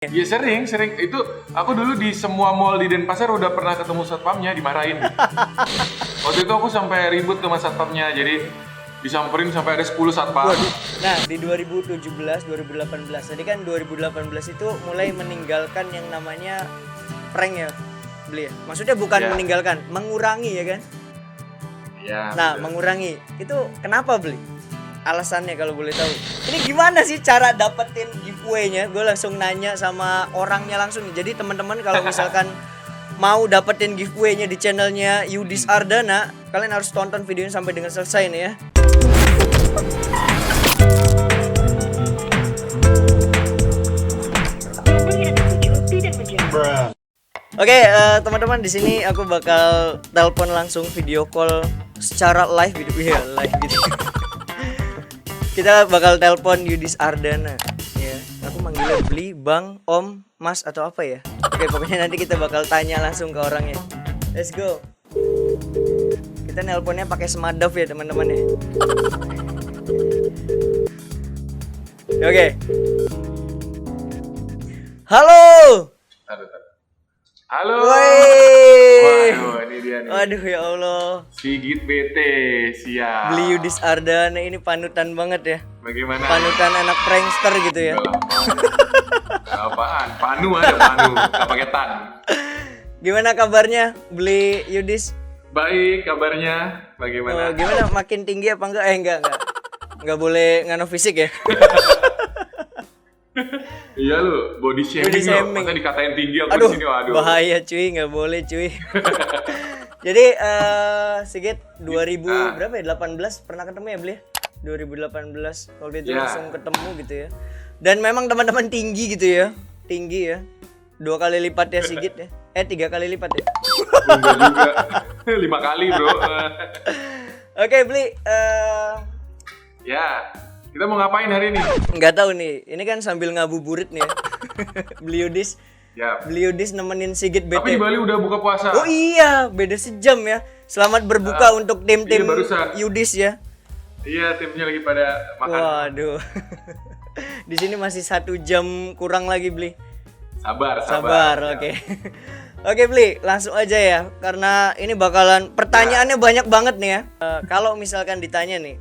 Iya sering itu aku dulu di semua mall di Denpasar udah pernah ketemu satpamnya dimarahin. Waktu itu aku sampai ribut sama satpamnya, jadi disamperin sampai ada 10 satpam. Nah di 2017, 2018 tadi kan 2018 itu mulai meninggalkan yang namanya prank ya beli ya. Maksudnya bukan meninggalkan, mengurangi ya kan? Iya. Nah betul. Mengurangi itu kenapa beli? Alasannya kalau boleh tahu. Ini gimana sih cara dapetin giveaway-nya? Gue langsung nanya sama orangnya langsung nih. Jadi teman-teman kalau misalkan mau dapetin giveaway-nya di channelnya Yudis Ardana, kalian harus tonton videonya sampai dengan selesai nih ya. Oke, teman-teman di sini aku bakal telepon langsung video call secara live video live gitu. Kita bakal telepon Yudis Ardana ya. Aku manggilnya beli bang, om, mas atau apa ya. Oke, pokoknya nanti kita bakal tanya langsung ke orangnya. Let's go. Kita nelponnya pakai Smartdove ya teman-teman ya. Oke. Halo. Halo. Woi. Waduh, ini dia nih. Waduh ya Allah. Sigit BT, siap. Beli Yudis Ardana ini panutan banget ya. Bagaimana? Panutan anak prankster gitu ya. Apaan? Panu ada panu, nggak pakai tan. Gimana kabarnya beli Yudis? Baik, kabarnya bagaimana? Gimana makin tinggi apa enggak? Enggak boleh ngano fisik ya. Iya lu, body shaming lo. Masa dikatain tinggi aku di sini, waduh. Bahaya cuy, nggak boleh cuy. Jadi Sigit 2000 berapa ya? 18 pernah ketemu ya beli? 2018 waktu itu langsung ketemu gitu ya. Dan memang teman-teman tinggi gitu ya. Tinggi ya. 2 kali lipat ya Sigit ya. 3 kali lipat ya. Enggak juga. 5 kali, Bro. Oke, beli Ya. Kita mau ngapain hari ini? Nggak tahu nih. Ini kan sambil ngabuburit nih ya. Beli Yudis. Ya. Beli Yudis nemenin Sigit BT. Tapi di Bali udah buka puasa. Oh iya, beda sejam ya. Selamat berbuka untuk tim-tim Yudis ya. Iya, timnya lagi pada makan. Waduh. Di sini masih 1 jam kurang lagi beli. Sabar. Oke. Oke beli, langsung aja ya. Karena ini bakalan pertanyaannya banyak banget nih ya. Kalau misalkan ditanya nih,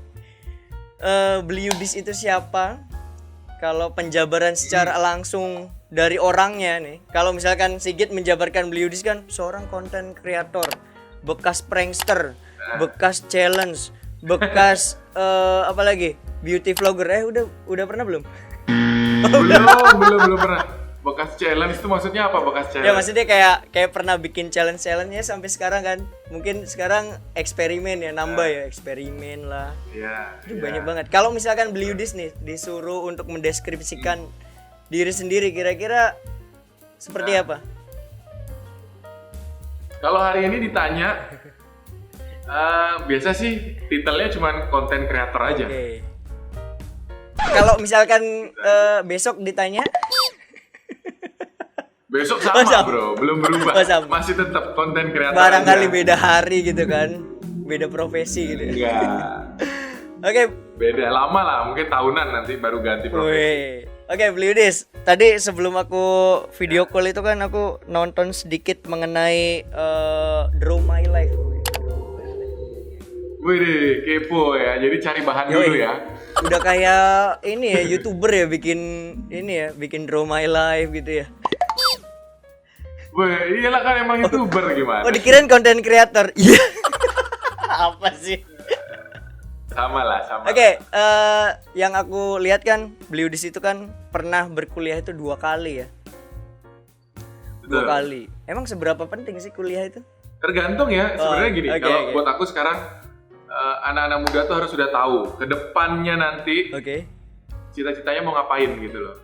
beli Yudis itu siapa? Kalau penjabaran secara langsung dari orangnya nih. Kalau misalkan Sigit menjabarkan beli Yudis kan seorang konten kreator, bekas prankster, bekas challenge, bekas apa lagi? Beauty vlogger. Udah pernah belum? Belum pernah. Bekas challenge itu maksudnya apa bekas challenge? Ya maksudnya kayak pernah bikin challenge-nya sampai sekarang kan. Mungkin sekarang eksperimen ya, nambah ya, eksperimen lah. Iya. Itu banyak banget. Kalau misalkan beli Yudis nih disuruh untuk mendeskripsikan diri sendiri kira-kira seperti apa? Kalau hari ini ditanya biasa sih titelnya cuma konten kreator aja. Oke. Kalau misalkan besok ditanya besok sama bro, belum berubah. Masih tetap konten kreator. Barangkali aja. Beda hari gitu kan, beda profesi gitu. Enggak. Oke. Beda lama lah, mungkin tahunan nanti baru ganti profesi. Oke, beli Yudis. Tadi sebelum aku video call itu kan aku nonton sedikit mengenai Draw My Life. Wih, kepo ya. Jadi cari bahan dulu ya. Udah kayak ini ya, YouTuber ya bikin Draw My Life gitu ya. Wih, iyalah kan emang YouTuber gimana? Oh, dikirain konten kreator. Iya. Apa sih? Sama. Oke, yang aku lihat kan beliau di situ kan pernah berkuliah itu 2 kali ya. Betul. 2 kali. Emang seberapa penting sih kuliah itu? Tergantung ya. Sebenarnya gini, kalau buat aku sekarang anak-anak muda tuh harus sudah tahu ke depannya nanti. Cita-citanya mau ngapain gitu loh.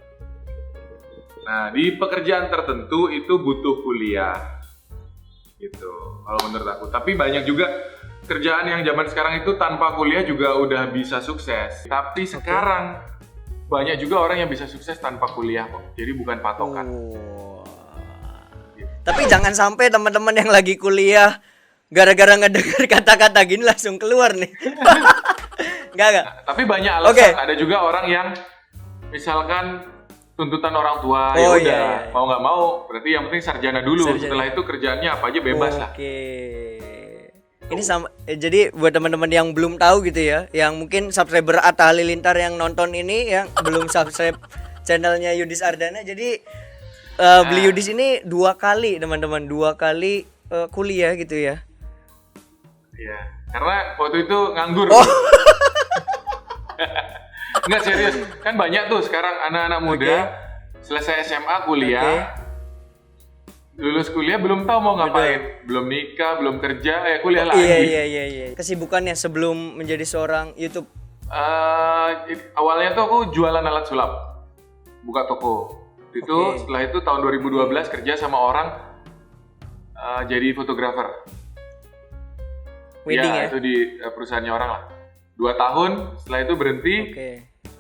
Nah, di pekerjaan tertentu itu butuh kuliah. Gitu. Kalau menurut aku. Tapi banyak juga kerjaan yang zaman sekarang itu tanpa kuliah juga udah bisa sukses. Tapi sekarang banyak juga orang yang bisa sukses tanpa kuliah kok. Jadi bukan patokan. Gitu. Tapi jangan sampai teman-teman yang lagi kuliah gara-gara ngedenger kata-kata gini langsung keluar nih. Enggak. Nah, tapi banyak alasan. Ada juga orang yang misalkan tuntutan orang tua. Oh, Ya udah, iya. mau nggak mau berarti yang penting sarjana dulu. Sarjana. Setelah itu kerjaannya apa aja bebas lah. Oke. Ini sama jadi buat teman-teman yang belum tahu gitu ya, yang mungkin subscriber Atta Halilintar yang nonton ini yang belum subscribe channelnya Yudis Ardana. Jadi beli Yudis ini 2 kali teman-teman, 2 kali kuliah gitu ya. Iya, karena waktu itu nganggur. Oh. Enggak serius, kan banyak tuh sekarang anak-anak muda selesai SMA kuliah, lulus kuliah belum tahu mau ngapain, belum nikah, belum kerja, kuliah lagi. Iya. Kesibukannya sebelum menjadi seorang YouTube. Awalnya tuh aku jualan alat sulap, buka toko. Itu setelah itu tahun 2012 kerja sama orang jadi fotografer. Wedding ya? Itu di perusahaannya orang lah. 2 tahun, setelah itu berhenti.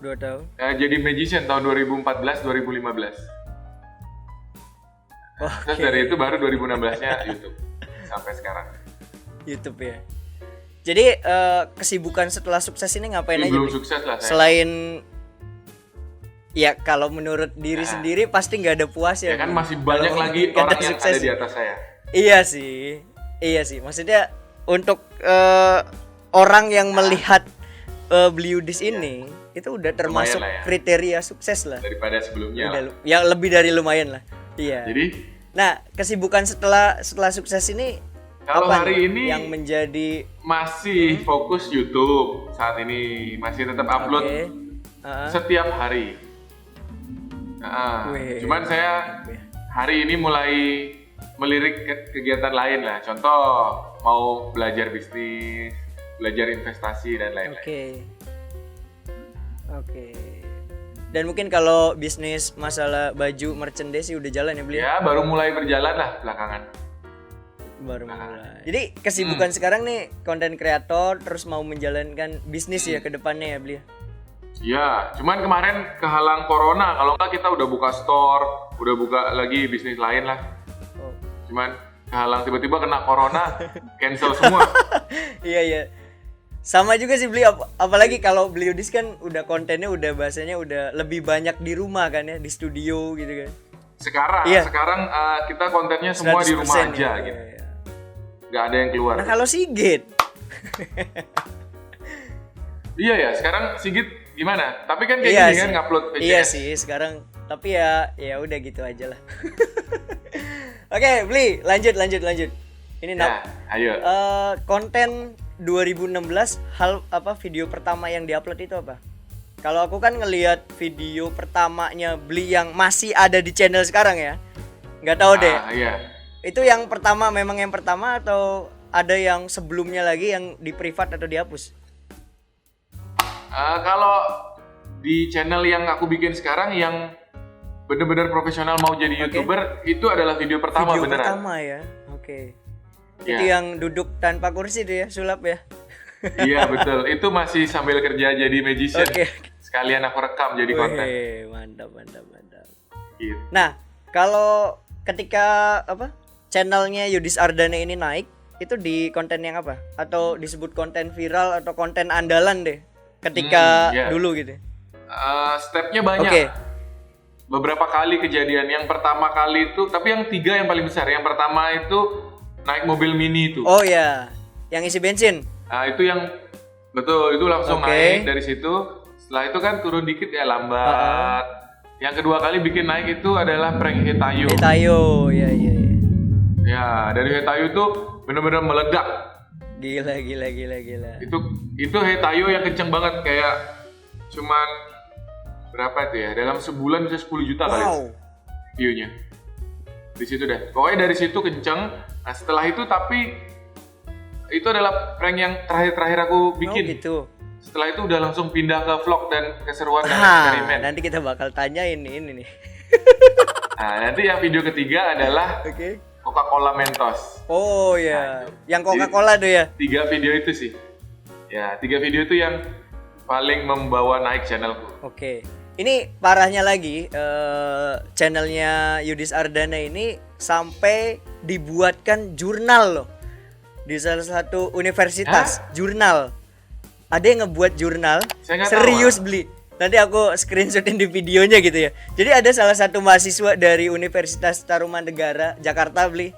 2 tahun. Jadi magician tahun 2014-2015. Terus dari itu baru 2016-nya YouTube sampai sekarang. YouTube ya. Jadi kesibukan setelah sukses ini ngapain aja? Belum sukses lah saya. Selain ya kalau menurut diri sendiri pasti nggak ada puas ya. Ya kan masih banyak lagi orang yang ada di atas saya. Iya sih. Maksudnya untuk orang yang melihat Beli Yudis ini itu udah termasuk kriteria sukses lah. Daripada sebelumnya. Ya lebih dari lumayan lah. Iya. Jadi, nah kesibukan setelah sukses ini kalau apa hari ini yang menjadi masih fokus YouTube saat ini, masih tetap upload setiap hari. Cuman saya hari ini mulai melirik kegiatan lain lah. Contoh mau belajar bisnis, belajar investasi dan lain-lain. Oke. Dan mungkin kalau bisnis masalah baju merchandise sih udah jalan ya beli? Ya baru mulai berjalan lah belakangan. Baru mulai. Jadi kesibukan sekarang nih konten kreator terus mau menjalankan bisnis ya ke depannya ya beli? Ya, cuman kemarin kehalang corona. Kalau enggak kita udah buka store, udah buka lagi bisnis lain lah. Cuman kehalang tiba-tiba kena corona, cancel semua. Iya. Sama juga sih beli apalagi kalau Beli Yudis kan udah kontennya udah bahasanya udah lebih banyak di rumah kan ya, di studio gitu kan. Sekarang kita kontennya semua di rumah aja gitu. Iya. Nggak ada yang keluar. Nah kalau Sigit iya ya, sekarang Sigit gimana? Tapi kan kayak gini kan ngupload VCS. Iya sih sekarang, tapi ya udah gitu aja lah. Oke, Beli, lanjut. Ini ayo. Konten 2016 video pertama yang diupload itu apa? Kalau aku kan ngelihat video pertamanya Beli yang masih ada di channel sekarang ya. Nggak tahu deh. Iya. Itu yang pertama memang yang pertama atau ada yang sebelumnya lagi yang di privat atau dihapus? Kalau di channel yang aku bikin sekarang yang benar-benar profesional mau jadi YouTuber, itu adalah video pertama beneran. Video pertama ya. Itu yang duduk tanpa kursi tuh ya, sulap ya. Iya betul, itu masih sambil kerja jadi magician. Sekalian aku rekam jadi konten. Mantap. Gitu. Nah, kalau ketika channelnya Yudis Ardana ini naik, itu di konten yang apa? Atau disebut konten viral atau konten andalan deh? Ketika dulu gitu. Stepnya banyak. Beberapa kali kejadian. Yang pertama kali itu, tapi yang 3 yang paling besar. Yang pertama itu naik mobil mini itu. Oh ya, yang isi bensin. Nah itu yang betul, itu langsung naik dari situ. Setelah itu kan turun dikit ya lambat. Yang kedua kali bikin naik itu adalah prank Hetayo. Iya. Ya dari Hetayo itu benar-benar meledak. Gila. Itu Hetayo yang kenceng banget, kayak cuman berapa itu ya? Dalam sebulan bisa 10 juta kali view-nya. Di situ deh. Pokoknya dari situ kenceng. Nah setelah itu tapi itu adalah prank yang terakhir aku bikin. Gitu. Setelah itu udah langsung pindah ke vlog dan keseruan dan eksperimen. Nanti kita bakal tanyain ini nih. Nah nanti yang video ketiga adalah Coca-Cola Mentos. Oh ya, yang Coca-Cola tuh ya. 3 video itu sih. Ya 3 video itu yang paling membawa naik channelku. Ini parahnya lagi, channelnya Yudis Ardana ini sampai dibuatkan jurnal loh di salah satu universitas. Jurnal, ada yang ngebuat jurnal serius Beli. Nanti aku screenshotin di videonya gitu ya. Jadi ada salah satu mahasiswa dari Universitas Tarumanegara Jakarta, Bli.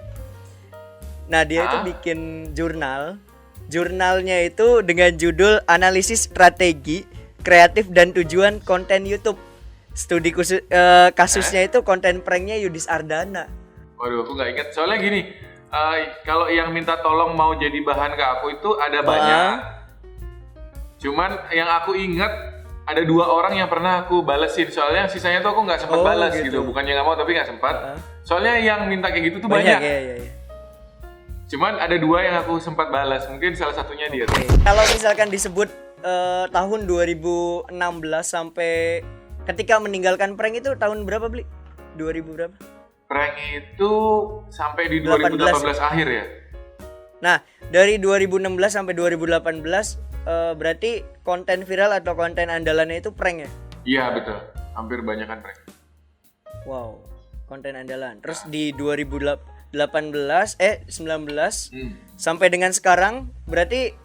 Nah, dia itu bikin jurnal. Jurnalnya itu dengan judul Analisis Strategi, Kreatif dan Tujuan Konten YouTube. Studi khusus kasusnya itu konten pranknya Yudis Ardana. Waduh, aku nggak ingat. Soalnya gini, kalau yang minta tolong mau jadi bahan ke aku itu ada banyak. Cuman yang aku ingat ada 2 orang yang pernah aku balesin. Soalnya sisanya tuh aku nggak sempat balas gitu. Bukannya nggak mau tapi nggak sempat. Soalnya yang minta kayak gitu tuh banyak. Iya. Cuman ada 2 yang aku sempat balas. Mungkin salah satunya dia. Kalau misalkan disebut tahun 2016 sampai ketika meninggalkan prank itu tahun berapa, Bli? 2000 berapa? Prank itu sampai di 2018 akhir ya. Nah, dari 2016 sampai 2018 berarti konten viral atau konten andalannya itu prank ya? Iya, betul. Hampir banyakan prank. Wow, konten andalan. Terus di 19 sampai dengan sekarang berarti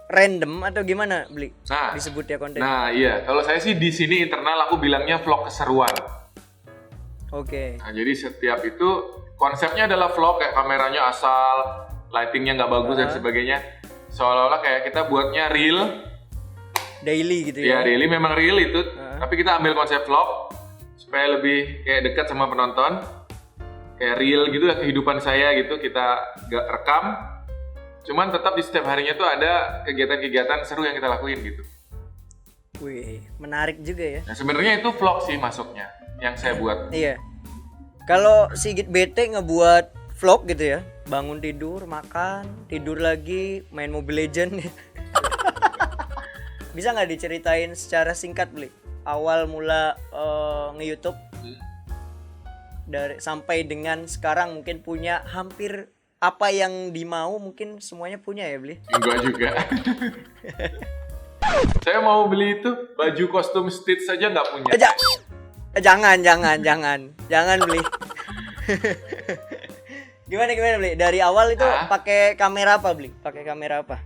random atau gimana, Bli? Nah, disebutnya konten. Nah, iya. Kalau saya sih di sini internal aku bilangnya vlog keseruan. Oke. Nah, jadi setiap itu konsepnya adalah vlog, kayak kameranya asal, lightingnya nggak bagus dan sebagainya. Seolah-olah kayak kita buatnya real. Daily gitu Ya, ya? daily memang real itu. Tapi kita ambil konsep vlog supaya lebih kayak dekat sama penonton. Kayak real gitu ya, kehidupan saya gitu kita gak rekam. Cuman tetap di setiap harinya tuh ada kegiatan-kegiatan seru yang kita lakuin gitu. Wih, menarik juga ya. Nah, sebenarnya itu vlog sih masuknya yang saya buat. Iya. Kalau Sigit bete ngebuat vlog gitu ya, bangun tidur, makan, tidur lagi, main Mobile Legend. Bisa nggak diceritain secara singkat, Bli? Awal mula nge-YouTube dari sampai dengan sekarang mungkin punya hampir apa yang dimau mungkin semuanya punya ya, Bli? Enggak juga. Saya mau beli itu baju kostum Stitch saja nggak punya. Jangan Bli. Gimana Bli? Dari awal itu pakai kamera apa, Bli? Pakai kamera apa?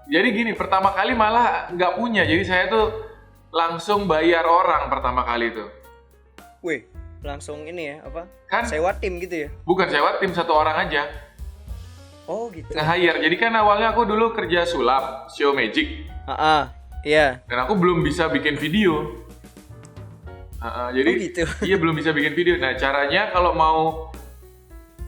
Jadi gini, pertama kali malah nggak punya. Jadi saya tuh langsung bayar orang pertama kali tuh. Wih, langsung ini ya, apa? Kan sewa tim gitu ya? Bukan sewa tim, 1 orang aja. Oh gitu. Nge-hire. Jadi kan awalnya aku dulu kerja sulap, show magic. Iya. Dan aku belum bisa bikin video. Jadi gitu. Iya, belum bisa bikin video. Nah, caranya kalau mau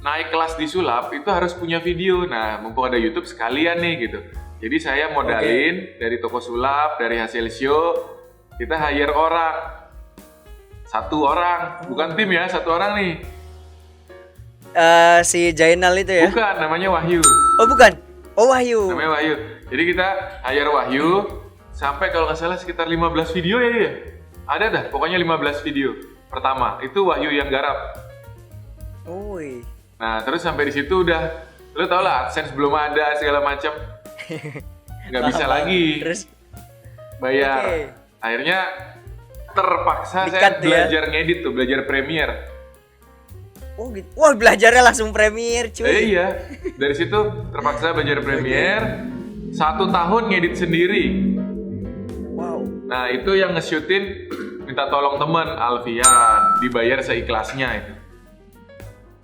naik kelas di sulap itu harus punya video. Nah, mumpung ada YouTube sekalian nih gitu. Jadi saya modalin dari toko sulap, dari hasil show, kita hire orang. 1 orang, bukan tim ya, 1 orang nih. Si Jainal itu ya? Bukan, namanya Wahyu. Oh bukan? Oh Wahyu. Namanya Wahyu. Jadi kita hire Wahyu sampai kalau nggak salah sekitar 15 video ya dia. Ada dah, pokoknya 15 video. Pertama, itu Wahyu yang garap. Oi. Nah, terus sampai di situ udah, lu tau lah AdSense belum ada segala macam. Nggak bisa lagi. Terus bayar. Akhirnya terpaksa saya belajar ngedit tuh, belajar Premiere. Oh gitu. Wah, belajarnya langsung Premiere, cuy. Iya. Dari situ terpaksa belajar Premiere. 1 tahun ngedit sendiri. Wow. Nah, itu yang nge-shootin minta tolong teman Alfian, dibayar seikhlasnya itu.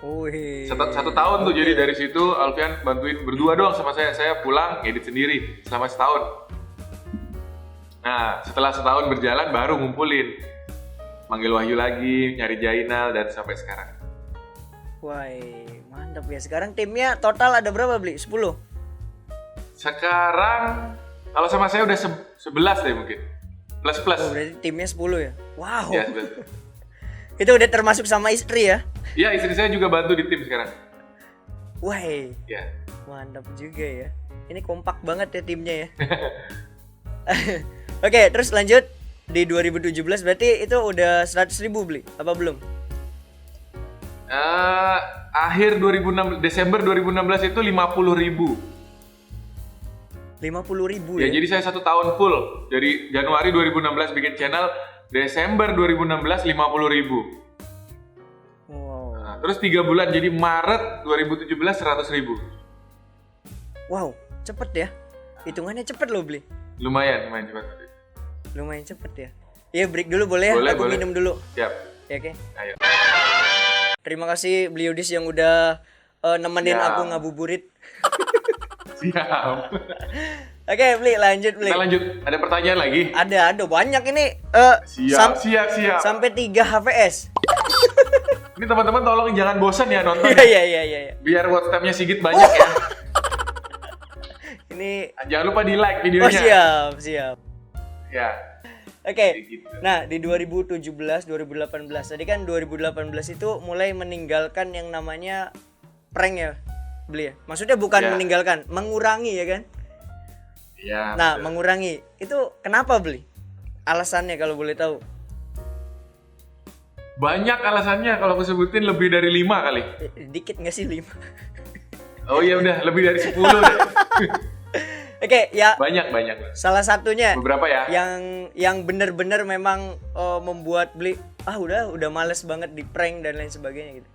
Wih. 1 tahun tuh, jadi dari situ Alfian bantuin berdua doang sama saya pulang ngedit sendiri selama setahun. Nah, setelah setahun berjalan baru ngumpulin, manggil Wahyu lagi, nyari Jainal, dan sampai sekarang. Wah, mantap ya. Sekarang timnya total ada berapa, Bli? 10? Sekarang kalau sama saya udah 11 deh mungkin. Plus. Oh, berarti timnya 10 ya? Wow. Ya, 11. Itu udah termasuk sama istri ya? Iya, istri saya juga bantu di tim sekarang. Wah, ya. Mantap juga ya. Ini kompak banget ya timnya ya. Oke, terus lanjut. Di 2017 berarti itu udah 100.000 Bli? Apa belum? Akhir 2016, Desember 2016 itu 50.000. 50.000 ya? Jadi saya 1 tahun full. Dari Januari 2016 bikin channel, Desember 2016 50.000. Wow. Nah, terus 3 bulan, jadi Maret 2017 100.000. Wow, cepet ya. Hitungannya cepet loh, Bli. Lumayan cepat. Lumayan cepet ya. Iya, break dulu boleh ya? Aku minum dulu. Siap. Ya, oke. Ayo. Terima kasih Bliudis yang udah nemenin aku ngabuburit. Siap. Oke, Bli, lanjut, Bli. Kita lanjut. Ada pertanyaan lagi? Ada banyak ini. Siap. Sampai 3 HVS. Ini teman-teman tolong jangan bosan ya nonton. Iya. Biar WhatsApp-nya Sigit banyak ya. Ini jangan lupa di like videonya. Oh, siap. Ya. Oke. Gitu. Nah, di 2017, 2018. Tadi kan 2018 itu mulai meninggalkan yang namanya prank ya, Bli ya. Maksudnya bukan meninggalkan, mengurangi ya kan? Iya. Nah, betul. Mengurangi. Itu kenapa, Bli? Alasannya kalau boleh tahu. Banyak alasannya, kalau aku sebutin lebih dari 5 kali. Dikit nggak sih 5? Oh ya udah, lebih dari 10 deh. Oke, ya. Banyak. Salah satunya. Beberapa ya. Yang benar-benar memang membuat Bli udah males banget di prank dan lain sebagainya gitu.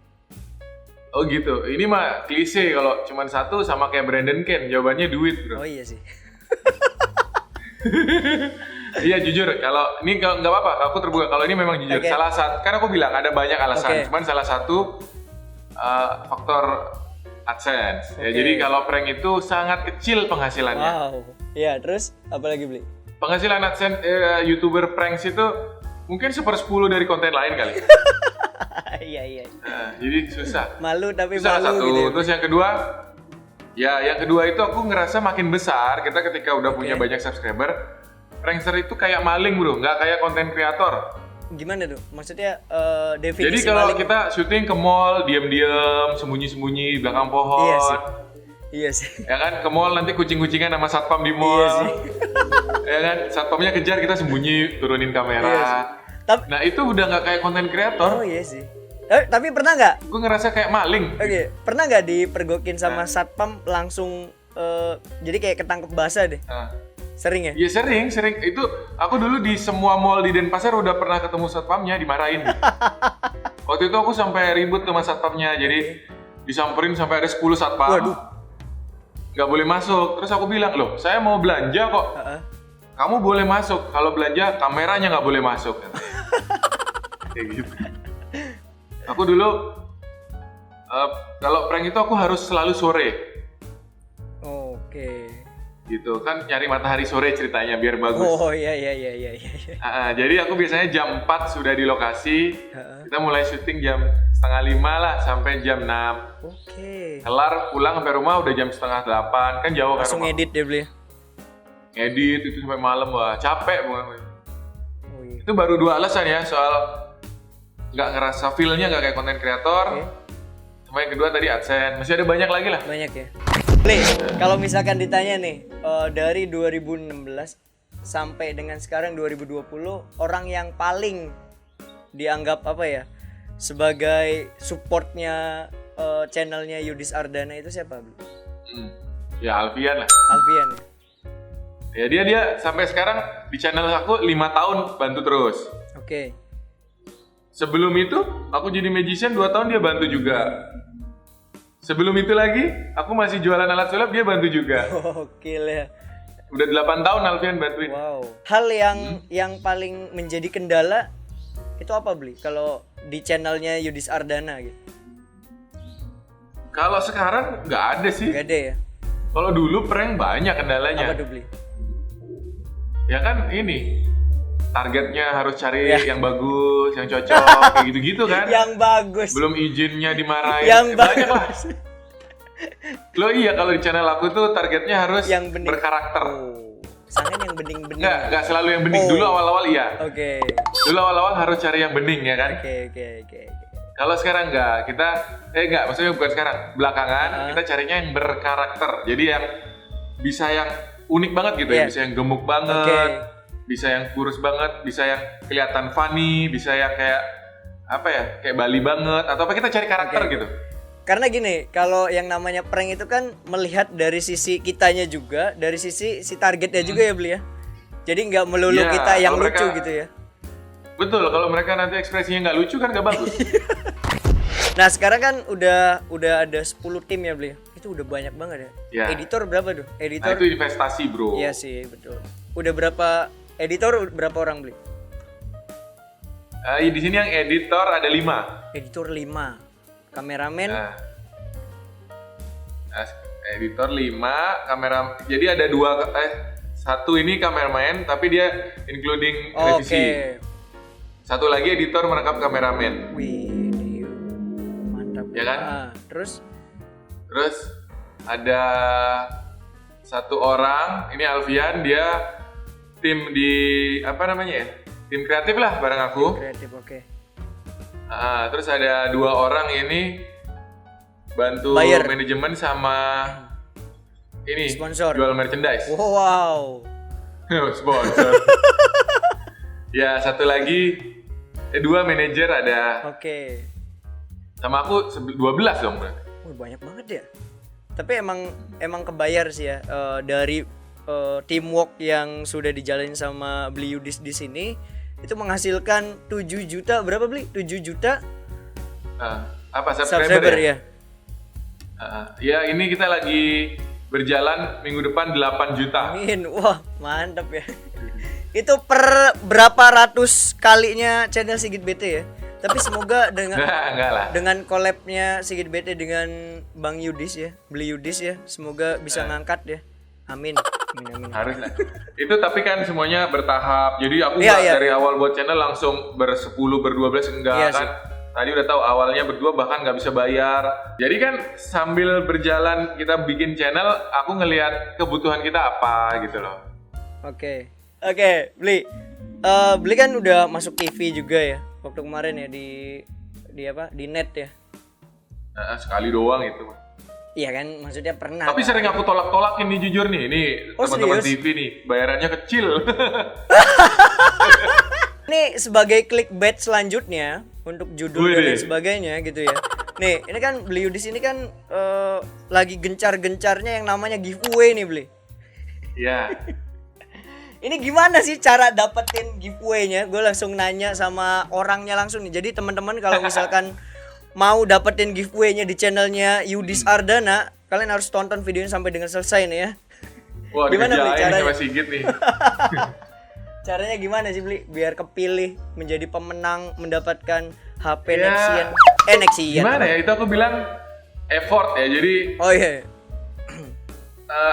Oh gitu. Ini mah klise kalau cuma satu sama kayak Brandon Ken, jawabannya duit, bro. Oh iya sih. Iya jujur, kalau ini nggak apa-apa, aku terbuka. Kalau ini memang jujur, salah satu, kan aku bilang ada banyak alasan, cuman salah satu faktor AdSense. Ya, jadi kalau prank itu sangat kecil penghasilannya. Wow, ya terus apa lagi Bli? Penghasilan AdSense YouTuber pranks itu mungkin 1/10 dari konten lain kali. Iya. Nah, jadi susah. Malu tapi susah malu satu. Gitu. Terus yang kedua itu aku ngerasa makin besar kita ketika udah punya banyak subscriber. Prankster itu kayak maling bro, nggak kayak konten kreator. Gimana tuh? Maksudnya definisi jadi kalau maling... kita syuting ke mall, diam-diam, sembunyi-sembunyi di belakang pohon. Iya sih. Ya kan, ke mall nanti kucing-kucingan sama satpam di mall. Iya sih. Ya kan, satpamnya kejar, kita sembunyi, turunin kamera. Iya sih. Nah itu udah nggak kayak konten kreator. Oh iya sih. Tapi pernah nggak? Gue ngerasa kayak maling. Oke, pernah nggak dipergokin sama satpam langsung jadi kayak ketangkep basah deh? Sering ya? Iya sering. Itu aku dulu di semua mall di Denpasar udah pernah ketemu satpamnya, dimarahin. Waktu itu aku sampai ribut sama satpamnya, jadi disamperin sampai ada 10 satpam. Waduh. Nggak boleh masuk. Terus aku bilang, loh saya mau belanja kok. Kamu boleh masuk, kalau belanja kameranya nggak boleh masuk. Kayak gitu. Aku dulu kalau prank itu aku harus selalu sore. Oke. Gitu kan, nyari matahari sore ceritanya biar bagus. Oh iya. Jadi aku biasanya jam 4 sudah di lokasi. Kita mulai syuting jam 4:30 lah sampai jam 6. Oke. Kelar pulang sampai rumah udah jam 7:30, kan jauh kan. Langsung ngedit deh beli. Ngedit itu sampai malam, wah capek banget. Oh, iya. Itu baru 2 alasan ya, soal nggak ngerasa feel-nya nggak kayak konten kreator. Sama yang kedua tadi AdSense. Masih ada banyak lagi lah. Banyak ya. Bli, kalau misalkan ditanya nih, dari 2016 sampai dengan sekarang 2020, orang yang paling dianggap apa ya, sebagai supportnya channelnya Yudis Ardana itu siapa, Bli? Ya Alfian lah. Alfian ya? Ya dia sampai sekarang di channel aku 5 tahun bantu terus. Oke. Sebelum itu aku jadi magician 2 tahun dia bantu juga. Sebelum itu lagi aku masih jualan alat sulap, dia bantu juga. Oke ya. Udah 8 tahun Alfian bantuin. Wow. Hal yang paling menjadi kendala itu apa, Bli? Kalau di channelnya Yudis Ardana gitu. Kalau sekarang nggak ada sih. Nggak ada ya. Kalau dulu prank banyak kendalanya. Apa tuh, Bli? Ya kan ini targetnya harus cari yang bagus, yang cocok, kayak gitu-gitu kan. Yang bagus. Belum izinnya dimarahin. Yang banyak bagus. lah. Lo iya kalau di channel aku tuh targetnya harus yang berkarakter. Misalnya yang bening-bening. Nggak selalu yang bening. Dulu awal-awal iya. Oke. Dulu awal-awal harus cari yang bening ya kan. Oke. Kalau sekarang nggak, maksudnya bukan sekarang. Belakangan kita carinya yang berkarakter. Jadi yang bisa yang unik banget gitu ya, bisa yang gemuk banget, bisa yang kurus banget, bisa yang kelihatan funny, bisa yang kayak apa ya, kayak Bali banget, atau apa, kita cari karakter gitu. Karena gini, kalau yang namanya prank itu kan melihat dari sisi kitanya juga, dari sisi si targetnya juga ya Beli ya. Jadi nggak melulu kita yang lucu gitu ya. Betul, kalau mereka nanti ekspresinya nggak lucu kan nggak bagus. Nah sekarang kan udah ada 10 tim ya Beli. Itu udah banyak banget ya. Editor berapa tuh? Editor. Nah, itu investasi bro. Iya sih betul. Udah berapa Editor berapa orang beli? Di sini yang editor ada 5. Editor 5. Kameramen? Editor 5, kamera. Jadi ada 2, satu ini kameramen tapi dia including revisi. Satu lagi editor merangkap kameramen. Wih, mantap. Ya kan? Terus ada satu orang, ini Alfian, dia tim di apa namanya ya? Tim kreatif lah bareng aku. Kreatif, oke. Terus ada 2 orang ini bantu Bayar. manajemen sama ini Sponsor. Jual merchandise. Wow. Sponsor. Ya, satu lagi 2 manajer ada. Oke. Sama aku 12 dong berarti. Banyak banget ya. Tapi emang kebayar sih ya dari teamwork yang sudah dijalani sama Beli Yudis di sini itu menghasilkan 7 juta berapa beli? 7 juta apa subscriber ya? Ya ini kita lagi berjalan minggu depan 8 juta. Amin. Wah, mantap ya. Itu per berapa ratus kalinya channel Sigit BT ya? Tapi semoga dengan collab-nya Sigit BT dengan Bang Yudis ya, Beli Yudis ya, semoga bisa ngangkat ya. Amin. Amin. Harus. Itu tapi kan semuanya bertahap. Jadi aku dari awal buat channel langsung ber-10, ber-12 enggak kan. Tadi udah tahu awalnya berdua bahkan nggak bisa bayar. Jadi kan sambil berjalan kita bikin channel, aku ngelihat kebutuhan kita apa gitu loh. Oke, Beli. Beli kan udah masuk TV juga ya waktu kemarin ya di apa? Di net ya. Sekali doang itu. Iya kan, maksudnya pernah. Tapi sering aku tolak-tolakin nih jujur nih. Ini teman-teman TV nih, bayarannya kecil. Ini sebagai clickbait selanjutnya untuk judul dan sebagainya gitu ya. Nih, ini kan Beli Yudis ini kan lagi gencar-gencarnya yang namanya giveaway nih, Beli. Iya. Ini gimana sih cara dapetin giveaway-nya? Gue langsung nanya sama orangnya langsung nih. Jadi teman-teman kalau misalkan mau dapetin giveaway-nya di channelnya Yudis Ardana, kalian harus tonton videonya sampai dengan selesai nih ya. Wah, gimana Beli caranya? Sama Sigit nih. Caranya gimana sih Beli biar kepilih menjadi pemenang mendapatkan HP Nexian? Nexian. Gimana ya? Itu aku bilang effort ya. Jadi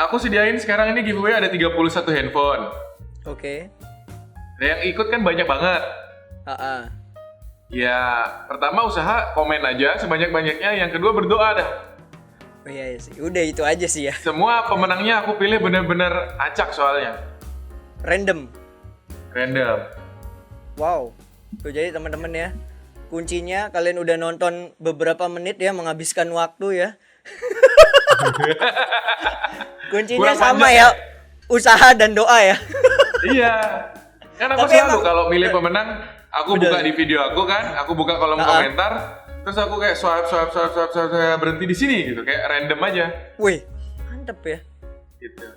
aku sediain sekarang ini giveaway ada 31 handphone. Oke. Yang ikut kan banyak banget. Ya, pertama usaha komen aja sebanyak-banyaknya, yang kedua berdoa dah. Oh iya sih, udah itu aja sih ya. Semua pemenangnya aku pilih benar-benar acak soalnya. Random. Wow. Tuh jadi teman-teman ya, kuncinya kalian udah nonton beberapa menit ya, menghabiskan waktu ya. Kuncinya sama ya, usaha dan doa ya. Iya. Kan aku selalu kalau milih pemenang, aku buka di video aku kan, aku buka kolom komentar, terus aku kayak swipe berhenti di sini gitu, kayak random aja. Wih, mantep ya. Gitu.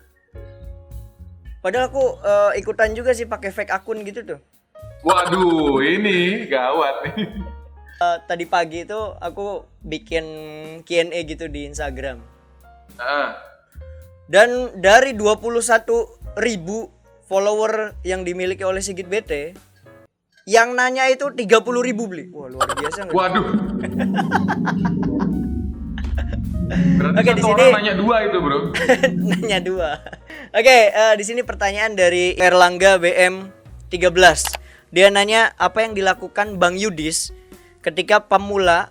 Padahal aku ikutan juga sih pakai fake akun gitu tuh. Waduh, ini gawat nih. Tadi pagi itu aku bikin Q&A gitu di Instagram. Dan dari 21.000 follower yang dimiliki oleh Sigit BT, yang nanya itu 30.000 Beli. Wah, luar biasa nggak? Waduh. Berarti Oke, di sini orang nanya 2 itu, Bro. Nanya 2. Oke, di sini pertanyaan dari Erlangga BM 13. Dia nanya apa yang dilakukan Bang Yudis ketika pemula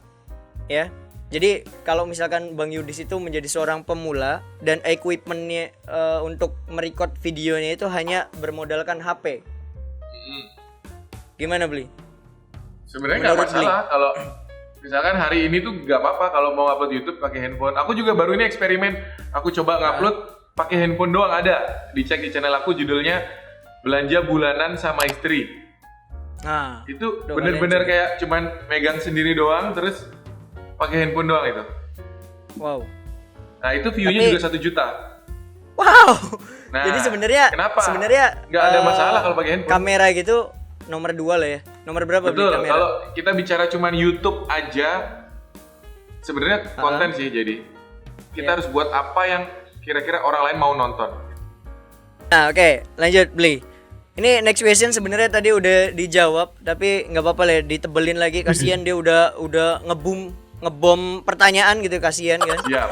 ya. Jadi kalau misalkan Bang Yudis itu menjadi seorang pemula dan equipmentnya untuk merecord videonya itu hanya bermodalkan HP. Gimana Beli? Sebenarnya nggak masalah kalau misalkan hari ini tuh nggak apa-apa kalau mau upload YouTube pakai handphone. Aku juga baru ini eksperimen. Aku coba ngupload pakai handphone doang, ada. Dicek di channel aku judulnya belanja bulanan sama istri. Nah, itu bener-bener kayak cuman megang sendiri doang terus pakai handphone doang itu. Wow. Nah itu view-nya juga 1 juta. Wow. Nah, jadi sebenarnya nggak ada masalah kalau pakai handphone. Kamera gitu nomor 2 lah ya. Nomor berapa Betul, kamera? kalau kita bicara cuman YouTube aja sebenarnya konten sih, jadi kita harus buat apa yang kira-kira orang lain mau nonton. Nah, oke, lanjut Beli. Ini next question sebenarnya tadi udah dijawab, tapi nggak apa-apa lah, ditebelin lagi. Kasihan dia udah ngebom pertanyaan gitu, kasihan kan. Siap.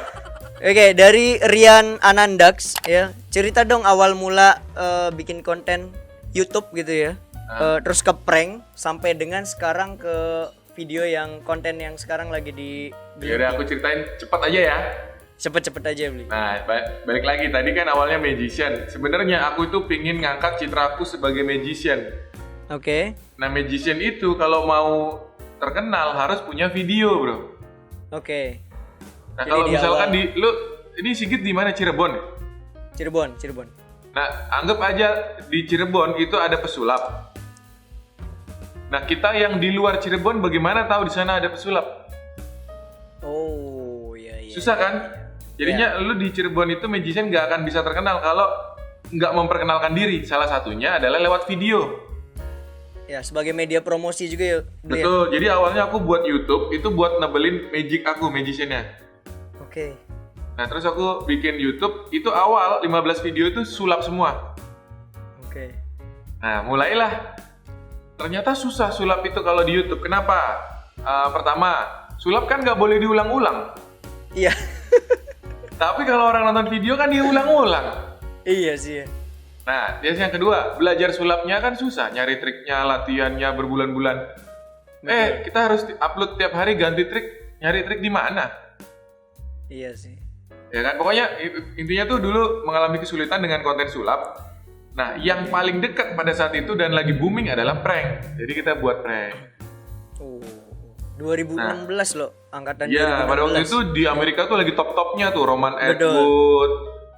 Oke, dari Rian Anandax ya. Cerita dong awal mula bikin konten YouTube gitu ya. Terus ke prank sampai dengan sekarang ke video yang konten yang sekarang lagi di. Yaudah aku ceritain cepat aja ya. Cepet-cepet aja beli. Nah, balik lagi tadi kan awalnya magician. Sebenarnya aku itu pingin ngangkat citra aku sebagai magician. Oke. Nah, magician itu kalau mau terkenal harus punya video, bro. Oke. Nah, Jadi kalau di misalkan awal- ini Sigit di mana? Cirebon ya? Cirebon. Nah, anggap aja di Cirebon itu ada pesulap. Nah, kita yang di luar Cirebon bagaimana tahu di sana ada pesulap? Oh, iya. Susah kan? Jadinya lu di Cirebon itu magician nggak akan bisa terkenal kalau nggak memperkenalkan diri. Salah satunya adalah lewat video. Ya, sebagai media promosi juga ya. Beli ya? Betul. Jadi awalnya aku buat YouTube itu buat nebelin magic aku, magiciannya. Oke. Nah, terus aku bikin YouTube itu awal 15 video itu sulap semua. Oke. Nah, mulailah. Ternyata susah sulap itu kalau di YouTube. Kenapa? Pertama, sulap kan nggak boleh diulang-ulang. Iya. Tapi kalau orang nonton video kan diulang-ulang. Iya sih ya. Nah, terus yang kedua, belajar sulapnya kan susah. Nyari triknya, latihannya berbulan-bulan. Kita harus upload tiap hari ganti trik. Nyari trik di mana? Iya sih. Ya kan, pokoknya intinya tuh dulu mengalami kesulitan dengan konten sulap. Nah, yang paling dekat pada saat itu dan lagi booming adalah prank. Jadi kita buat prank. Oh, 2016 loh, angkatan 2016. Ya, pada waktu itu di Amerika tuh lagi top-topnya tuh Roman Betul. Atwood,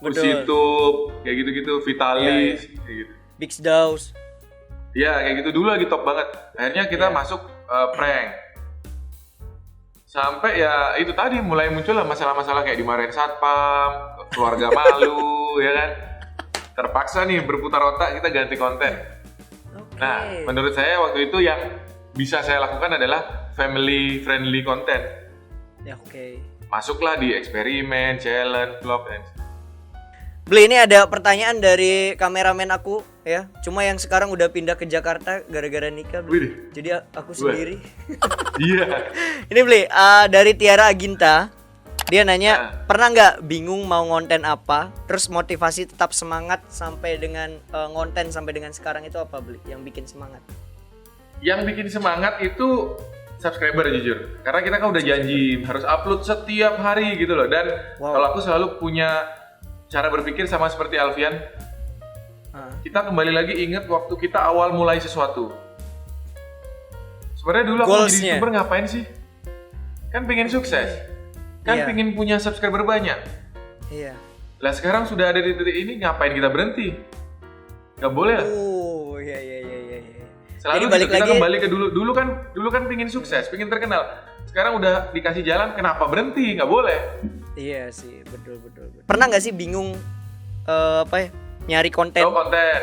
Betul. YouTube, kayak gitu-gitu, Vitalis, Iya. kayak gitu. Big Daus. Ya, kayak gitu dulu lagi top banget. Akhirnya kita masuk prank. Sampai ya itu tadi mulai muncul lah masalah-masalah kayak dimarahin satpam, keluarga malu, ya kan. Terpaksa nih berputar otak kita ganti konten. Oke. Nah, menurut saya waktu itu yang bisa saya lakukan adalah family friendly content. Ya oke. Masuklah di eksperimen, challenge, vlog, dan Beli, ini ada pertanyaan dari kameramen aku ya. Cuma yang sekarang udah pindah ke Jakarta gara-gara nikah. Beli. Widih. Jadi aku sendiri. Iya. Ini Beli, dari Tiara Aginta. Dia nanya, pernah nggak bingung mau ngonten apa? Terus motivasi tetap semangat sampai dengan ngonten sampai dengan sekarang itu apa, Beli? Yang bikin semangat? Yang bikin semangat itu subscriber jujur. Karena kita kan udah janji harus upload setiap hari gitu loh. Dan kalau aku selalu punya cara berpikir sama seperti Alfian. Kita kembali lagi ingat waktu kita awal mulai sesuatu. Sebenarnya dulu aku jadi YouTuber ngapain sih? Kan pengen sukses. Kan pengen punya subscriber banyak. Iya. Lah sekarang sudah ada di titik ini, ngapain kita berhenti? Gak boleh lah. Oh, iya. Selalu jadi balik kita lagi kembali ke dulu kan pengen sukses, pengen terkenal. Sekarang udah dikasih jalan, kenapa berhenti? Gak boleh. Iya sih, betul. Pernah nggak sih bingung nyari konten? Oh, konten.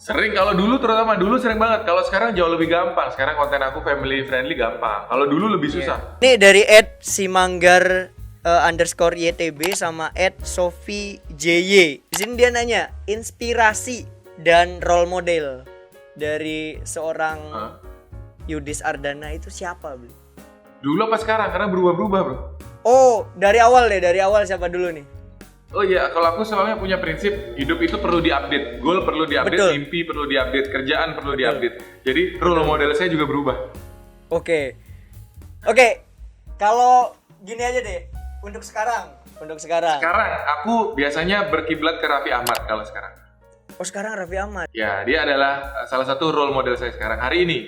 Sering, kalau dulu terutama dulu sering banget. Kalau sekarang jauh lebih gampang. Sekarang konten aku family friendly gampang. Kalau dulu lebih susah. Ini dari @simanggar _YTB sama @SofiJY. Di sini dia nanya inspirasi dan role model dari seorang Yudis Ardana itu siapa, Bli? Dulu apa sekarang? Karena berubah-berubah, bro. Oh, dari awal siapa dulu nih? Oh iya, kalau aku selalu punya prinsip hidup itu perlu diupdate, goal perlu diupdate, Betul. mimpi perlu diupdate, kerjaan perlu diupdate. Jadi role model saya juga berubah. Oke, kalau gini aja deh, untuk sekarang. Sekarang aku biasanya berkiblat ke Raffi Ahmad kalau sekarang. Oh, sekarang Raffi Ahmad. Ya, dia adalah salah satu role model saya sekarang hari ini.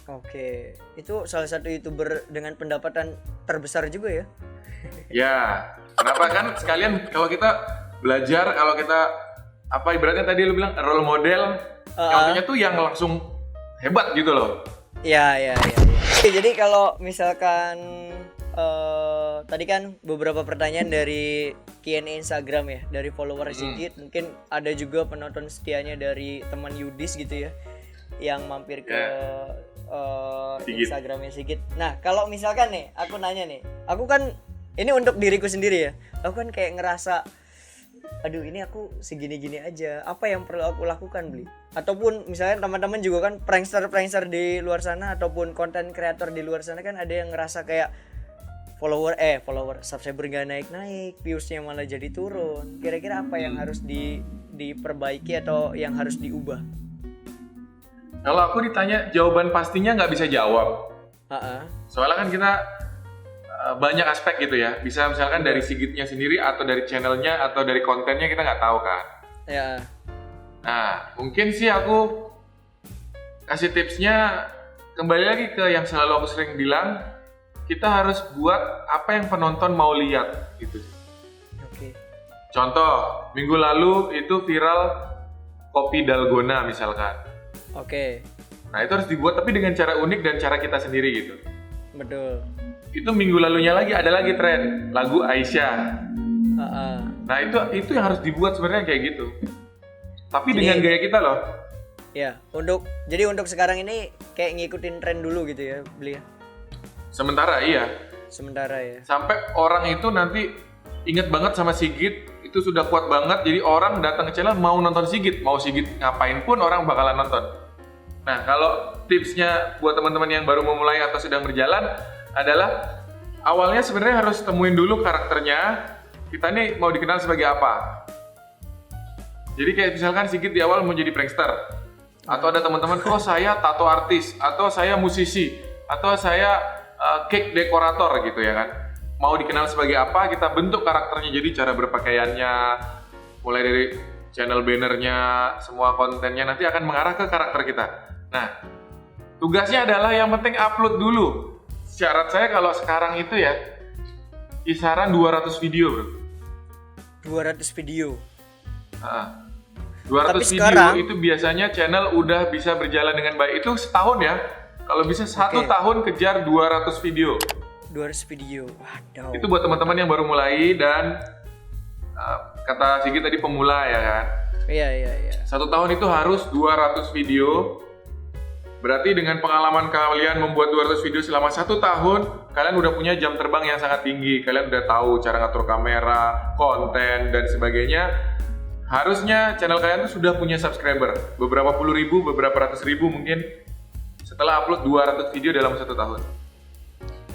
Oke, itu salah satu YouTuber dengan pendapatan terbesar juga ya. Ya, kenapa kan sekalian kalau kita belajar, kalau kita ibaratnya tadi lu bilang role model, artinya tuh yang langsung hebat gitu loh. Iya. Oke, jadi kalau misalkan tadi kan beberapa pertanyaan dari Q&A Instagram ya, dari follower Sigit, mungkin ada juga penonton setianya dari teman Yudis gitu ya, yang mampir ke Instagramnya Sigit. Nah, kalau misalkan nih, aku nanya nih, aku kan ini untuk diriku sendiri ya, aku kan kayak ngerasa aduh ini aku segini-gini aja, apa yang perlu aku lakukan, Bli? Ataupun misalnya teman-teman juga kan prankster di luar sana ataupun konten kreator di luar sana kan ada yang ngerasa kayak follower subscriber nggak naik-naik, viewsnya malah jadi turun. Kira-kira apa yang harus diperbaiki atau yang harus diubah? Kalau aku ditanya jawaban pastinya nggak bisa jawab. Soalnya kan kita banyak aspek gitu ya. Bisa misalkan dari Sigitnya sendiri atau dari channelnya atau dari kontennya kita nggak tahu kan. Ya. Nah, mungkin sih aku kasih tipsnya kembali lagi ke yang selalu aku sering bilang, kita harus buat apa yang penonton mau lihat gitu. Oke. Contoh, minggu lalu itu viral kopi dalgona misalkan. Oke. Nah, itu harus dibuat tapi dengan cara unik dan cara kita sendiri gitu. Betul. Itu minggu lalunya lagi ada lagi tren lagu Aisyah. Nah itu yang harus dibuat sebenarnya kayak gitu. Tapi dengan gaya kita loh. Ya, jadi untuk sekarang ini kayak ngikutin tren dulu gitu ya, Bli ya. Sementara iya. Sementara ya. Sampai orang itu nanti inget banget sama Sigit, itu sudah kuat banget. Jadi orang datang ke channel mau nonton Sigit, mau Sigit ngapain pun orang bakalan nonton. Nah kalau tipsnya buat teman-teman yang baru memulai atau sedang berjalan adalah awalnya sebenarnya harus temuin dulu karakternya, kita nih mau dikenal sebagai apa. Jadi kayak misalkan Sigit di awal mau jadi prankster, atau ada teman-teman, oh saya tato artis, atau saya musisi, atau saya cake dekorator gitu ya kan. Mau dikenal sebagai apa, kita bentuk karakternya, jadi cara berpakaiannya, mulai dari channel bannernya, semua kontennya nanti akan mengarah ke karakter kita. Nah, tugasnya adalah yang penting upload dulu. Syarat saya kalau sekarang itu ya kisaran 200 video bro. 200 video? 200 Tapi video sekarang, itu biasanya channel udah bisa berjalan dengan baik. Itu setahun ya. Kalau bisa 1 tahun kejar 200 video. 200 video, waduh. Itu buat teman-teman yang baru mulai dan kata Sigit tadi pemula ya kan. Iya. 1 tahun itu harus 200 video. Berarti dengan pengalaman kalian membuat 200 video selama 1 tahun, kalian udah punya jam terbang yang sangat tinggi. Kalian udah tahu cara ngatur kamera, konten, dan sebagainya. Harusnya channel kalian tuh sudah punya subscriber. Beberapa puluh ribu, beberapa ratus ribu mungkin. Setelah upload 200 video dalam 1 tahun.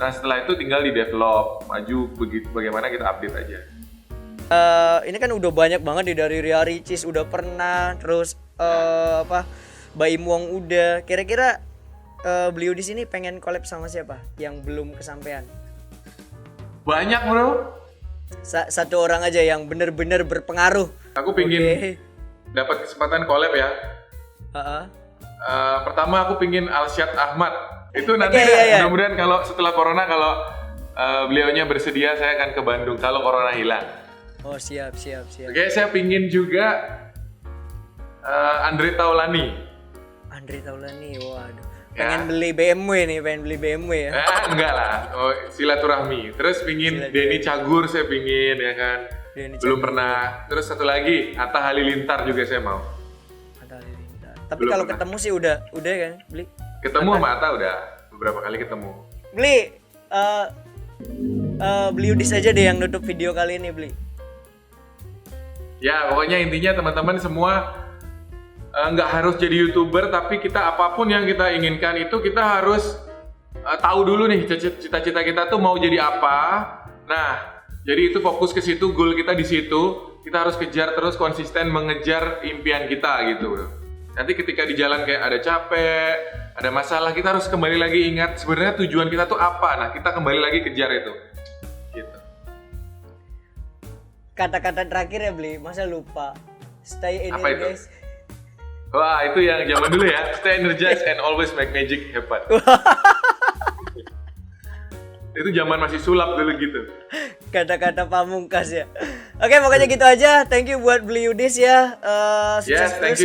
Nah setelah itu tinggal di develop, maju begitu bagaimana kita update aja. Ini kan udah banyak banget nih, dari Ria Ricis udah pernah, terus Baim Wong udah. Kira-kira beliau di sini pengen collab sama siapa yang belum kesampaian? Banyak bro. Satu orang aja yang bener-bener berpengaruh. Aku pingin dapat kesempatan collab ya. Pertama aku pingin Alsyad Ahmad. Itu nanti mudah-mudahan kalau setelah corona, kalau beliaunya bersedia, saya akan ke Bandung kalau corona hilang. Oh siap. Oke, saya pingin juga Andre Taulani, waduh. Pengen beli BMW ya? Enggak lah, silaturahmi. Terus pingin Denny Cagur, saya pingin ya kan. Belum pernah. Terus satu lagi Atta Halilintar juga saya mau. Atta Halilintar. Tapi kalau ketemu sih udah kan, Bli? Ketemu sama Atta udah beberapa kali ketemu. Bli, beli udis aja deh yang nutup video kali ini, Bli. Ya pokoknya intinya teman-teman semua nggak harus jadi YouTuber, tapi kita apapun yang kita inginkan itu kita harus tahu dulu nih cita-cita kita tuh mau jadi apa. Nah, jadi itu fokus ke situ, goal kita di situ. Kita harus kejar terus, konsisten mengejar impian kita gitu. Nanti ketika di jalan kayak ada capek, ada masalah, kita harus kembali lagi ingat sebenarnya tujuan kita tuh apa. Nah, kita kembali lagi kejar itu. Gitu. Kata-kata terakhir ya, Bli, masa lupa. Stay in apa it, itu? guys. Wah, itu yang zaman dulu ya. Stay energized and always make magic happen. Itu zaman masih sulap dulu gitu. Kata-kata pamungkas ya. Oke, pokoknya gitu aja. Thank you buat Bli Udis ya. Sukses terus.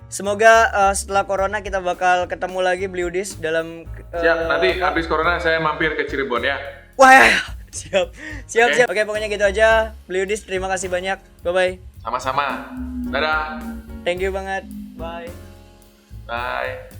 Semoga setelah corona kita bakal ketemu lagi Bli Udis dalam siap, nanti habis corona saya mampir ke Cirebon ya. Wah, siap. Oke, pokoknya gitu aja. Bli Udis, terima kasih banyak. Bye-bye. Sama-sama. Dadah. Thank you banget. Bye. Bye.